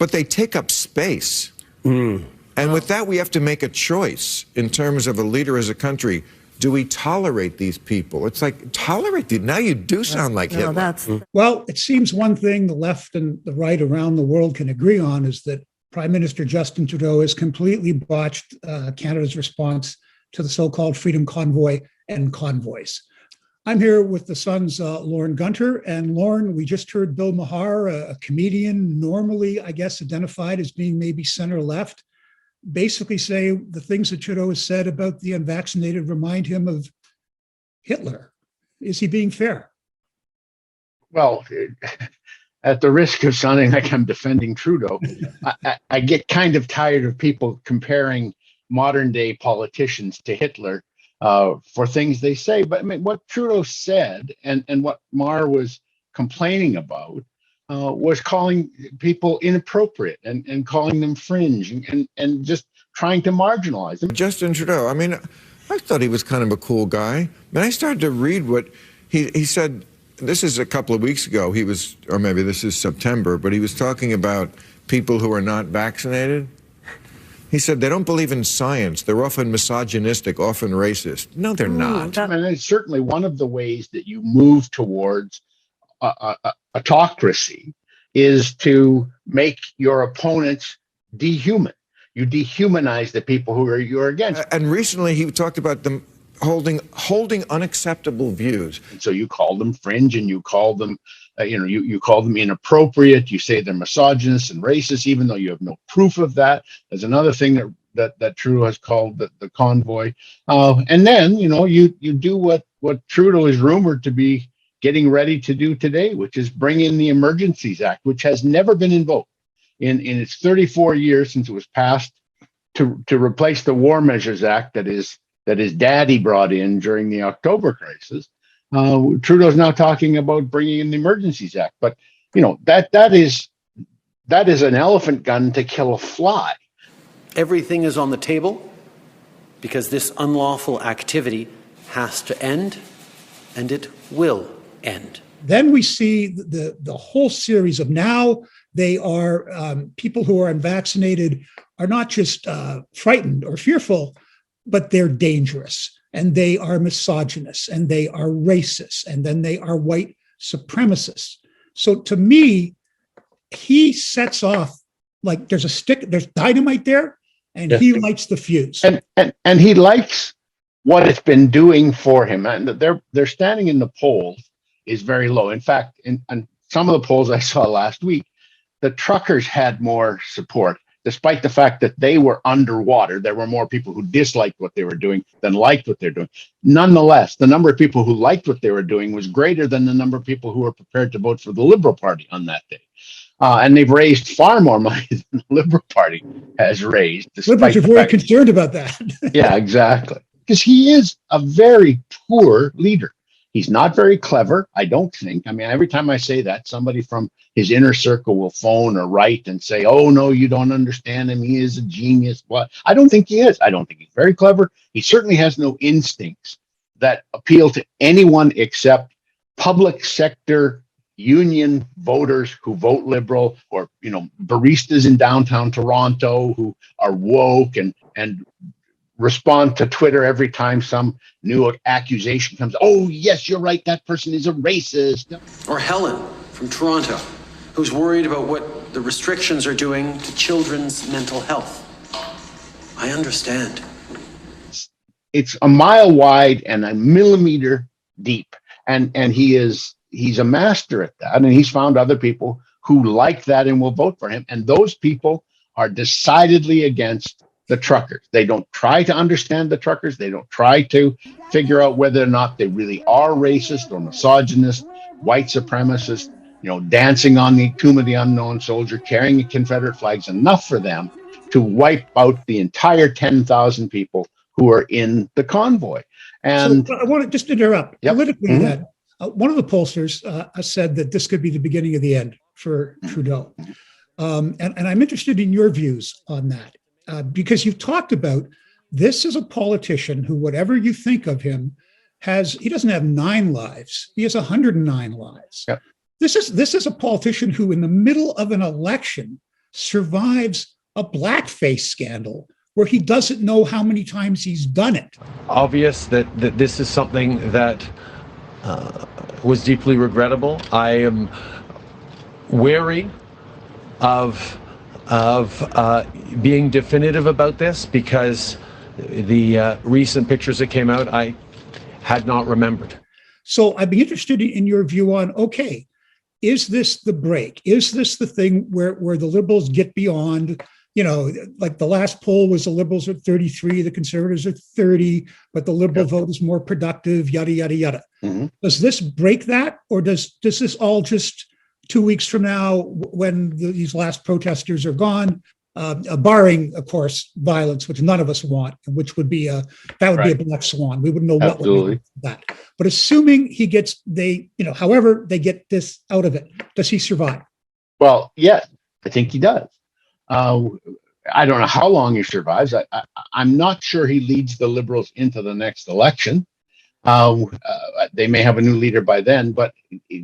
but they take up space. And with that, we have to make a choice in terms of a leader as a country. Do we tolerate these people? It's like, tolerate them. Now you do sound like Hitler. Well, it seems one thing the left and the right around the world can agree on is that Prime Minister Justin Trudeau has completely botched Canada's response to the so-called Freedom Convoy and convoys. I'm here with the Sun's Lorne Gunter. And Lorne, we just heard Bill Maher, a comedian, normally, I guess, identified as being maybe center-left, basically say the things that Trudeau has said about the unvaccinated remind him of Hitler. Is he being fair? Well, at the risk of sounding like I'm defending Trudeau, I get kind of tired of people comparing modern day politicians to Hitler for things they say. But I mean, what Trudeau said and what Maher was complaining about was calling people inappropriate and calling them fringe and just trying to marginalize them. Justin Trudeau, I mean, I thought he was kind of a cool guy. I mean, I started to read what he said. This is a couple of weeks ago. He was, or maybe this is September, but he was talking about people who are not vaccinated. He said they don't believe in science. They're often misogynistic, often racist. No, they're not. I mean, it's certainly one of the ways that you move towards autocracy is to make your opponents dehuman. You dehumanize the people who you're against. And recently he talked about them holding unacceptable views. And so you call them fringe and you call them, you call them inappropriate. You say they're misogynist and racist, even though you have no proof of that. There's another thing that Trudeau has called the convoy. And then, you do what Trudeau is rumored to be getting ready to do today, which is bring in the Emergencies Act, which has never been invoked in its 34 years since it was passed to replace the War Measures Act that his daddy brought in during the October crisis. Trudeau's now talking about bringing in the Emergencies Act, but that is an elephant gun to kill a fly. Everything is on the table because this unlawful activity has to end, and it will end. Then we see the whole series of now they are people who are unvaccinated are not just frightened or fearful, but they're dangerous and they are misogynist and they are racist and then they are white supremacists. So to me, he sets off like there's dynamite there and he lights the fuse. And he likes what it's been doing for him. And they're standing in the polls is very low. In fact, in some of the polls I saw last week, the truckers had more support. Despite the fact that they were underwater, there were more people who disliked what they were doing than liked what they're doing. Nonetheless, the number of people who liked what they were doing was greater than the number of people who were prepared to vote for the Liberal Party on that day. And they've raised far more money than the Liberal Party has raised. Liberals are very concerned about that. Yeah, exactly. Because he is a very poor leader. He's not very clever, I don't think. I mean, every time I say that, somebody from his inner circle will phone or write and say, oh, no, you don't understand him. He is a genius. But I don't think he is. I don't think he's very clever. He certainly has no instincts that appeal to anyone except public sector union voters who vote Liberal or, baristas in downtown Toronto who are woke and respond to Twitter every time some new accusation comes. Oh, yes, you're right. That person is a racist. Or Helen from Toronto, who's worried about what the restrictions are doing to children's mental health. I understand. It's a mile wide and a millimeter deep. And he's a master at that. And he's found other people who like that and will vote for him. And those people are decidedly against the truckers. They don't try to understand the truckers. They don't try to figure out whether or not they really are racist or misogynist, white supremacist, dancing on the tomb of the unknown soldier, carrying the Confederate flags, enough for them to wipe out the entire 10,000 people who are in the convoy. And so I want to just interrupt. Politically, that one of the pollsters said that this could be the beginning of the end for Trudeau. And I'm interested in your views on that. Because you've talked about this is a politician who, whatever you think of him, he doesn't have 9 lives. He has 109 lives. Yep. This is a politician who, in the middle of an election, survives a blackface scandal where he doesn't know how many times he's done it. Obvious that this is something that was deeply regrettable. I am wary of being definitive about this because the recent pictures that came out, I had not remembered. So I'd be interested in your view on, okay, is this the break? Is this the thing where the Liberals get beyond, like the last poll was the Liberals are 33, the Conservatives are 30, but the Liberal vote is more productive, yada, yada, yada. Mm-hmm. Does this break that? Or does this all just 2 weeks from now, when these last protesters are gone, barring, of course, violence, which none of us want, and which would be be a black swan. We wouldn't know what would be that. But assuming he gets, however they get this out of it, does he survive? Well, yes, I think he does. I don't know how long he survives. I'm not sure he leads the Liberals into the next election. They may have a new leader by then, but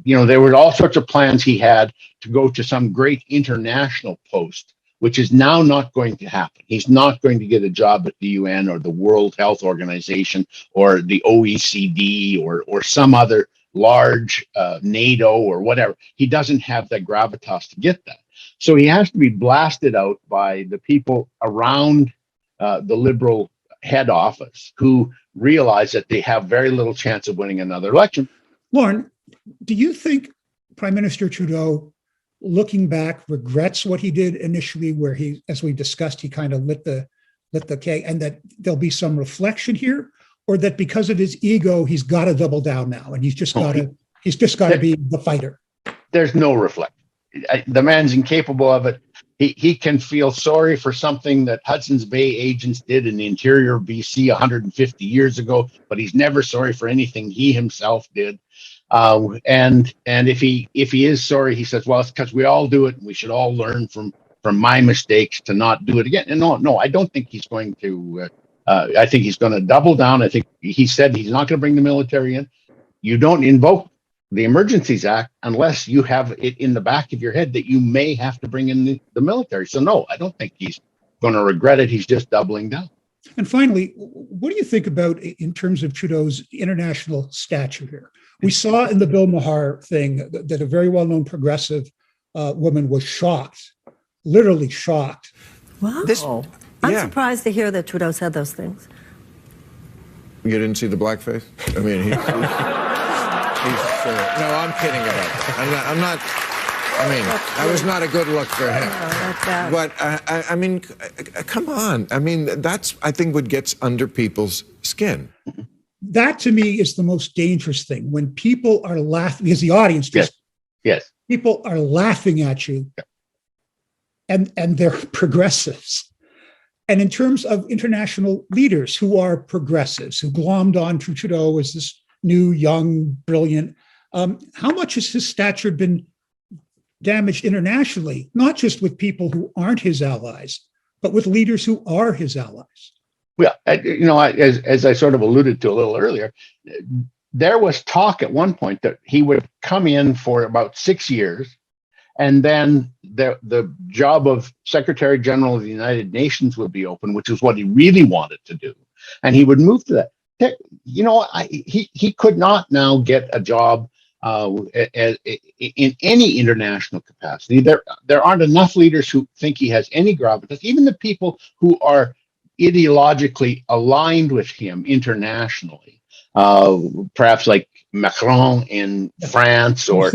there were all sorts of plans he had to go to some great international post, which is now not going to happen. He's not going to get a job at the UN or the World Health Organization or the OECD or some other large NATO or whatever. He doesn't have that gravitas to get that. So he has to be blasted out by the people around the Liberal head office who realize that they have very little chance of winning another election. Lorne, do you think Prime Minister Trudeau, looking back, regrets what he did initially, where he, as we discussed, he kind of lit the cake, and that there'll be some reflection here, or that because of his ego, he's got to double down now, and he's just got to be the fighter? There's no reflection. The man's incapable of it. He can feel sorry for something that Hudson's Bay agents did in the interior of BC 150 years ago, but he's never sorry for anything he himself did. And if he is sorry, he says, well, it's because we all do it and we should all learn from my mistakes to not do it again. And no, I don't think he's going to, I think he's going to double down. I think he said he's not going to bring the military in. You don't invoke the Emergencies Act unless you have it in the back of your head that you may have to bring in the military. So no, I don't think he's going to regret it. He's just doubling down. And finally, what do you think about in terms of Trudeau's international stature here? We saw in the Bill Maher thing that a very well-known progressive woman was shocked, literally shocked. Wow. I'm surprised to hear that Trudeau said those things. You didn't see the blackface? I mean, no, I'm kidding about that. I'm not. I mean, that was not a good look for him. No, but I mean, come on. I mean, that's, I think, what gets under people's skin. That to me is the most dangerous thing, when people are laughing, because the audience yes, people are laughing at you, and they're progressives. And in terms of international leaders who are progressives, who glommed on to Trudeau as this new, young, brilliant, how much has his stature been damaged internationally, not just with people who aren't his allies, but with leaders who are his allies? Well, as I sort of alluded to a little earlier, there was talk at one point that he would come in for about 6 years, and then the job of Secretary General of the United Nations would be open, which is what he really wanted to do, and he would move to that. He could not now get a job in any international capacity. There aren't enough leaders who think he has any gravitas. Even the people who are ideologically aligned with him internationally, perhaps like Macron in France or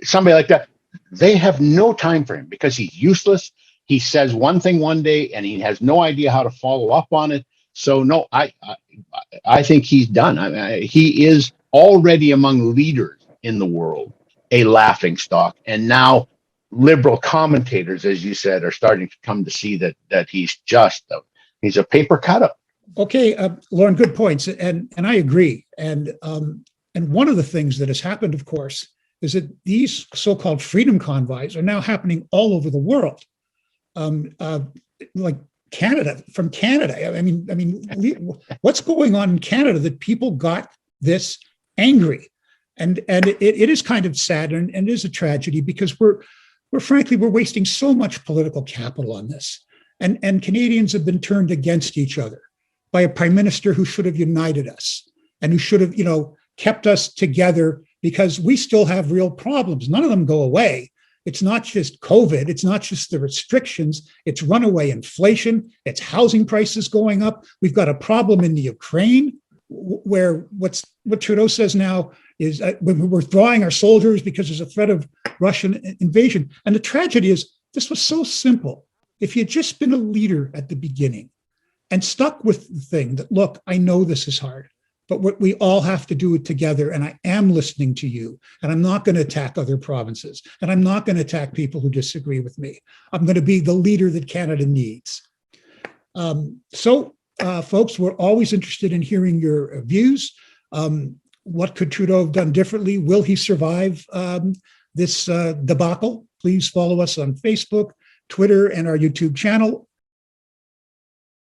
somebody like that, they have no time for him because he's useless. He says one thing one day and he has no idea how to follow up on it. So no, I think he's done. He is already among leaders in the world a laughingstock, and now liberal commentators, as you said, are starting to come to see that he's a paper cutout. Okay, Lorne, good points, and I agree. And one of the things that has happened, of course, is that these so-called freedom convoys are now happening all over the world, like from Canada. I mean, what's going on in Canada that people got this angry? And it is kind of sad, and it is a tragedy, because we're wasting so much political capital on this. And Canadians have been turned against each other by a prime minister who should have united us and who should have, kept us together, because we still have real problems. None of them go away. It's not just COVID. It's not just the restrictions. It's runaway inflation. It's housing prices going up. We've got a problem in the Ukraine, where what Trudeau says now is we're withdrawing our soldiers because there's a threat of Russian invasion. And the tragedy is, this was so simple. If you'd just been a leader at the beginning and stuck with the thing that, look, I know this is hard, but we all have to do it together. And I am listening to you. And I'm not going to attack other provinces. And I'm not going to attack people who disagree with me. I'm going to be the leader that Canada needs. Folks, we're always interested in hearing your views. What could Trudeau have done differently? Will he survive this debacle? Please follow us on Facebook, Twitter, and our YouTube channel.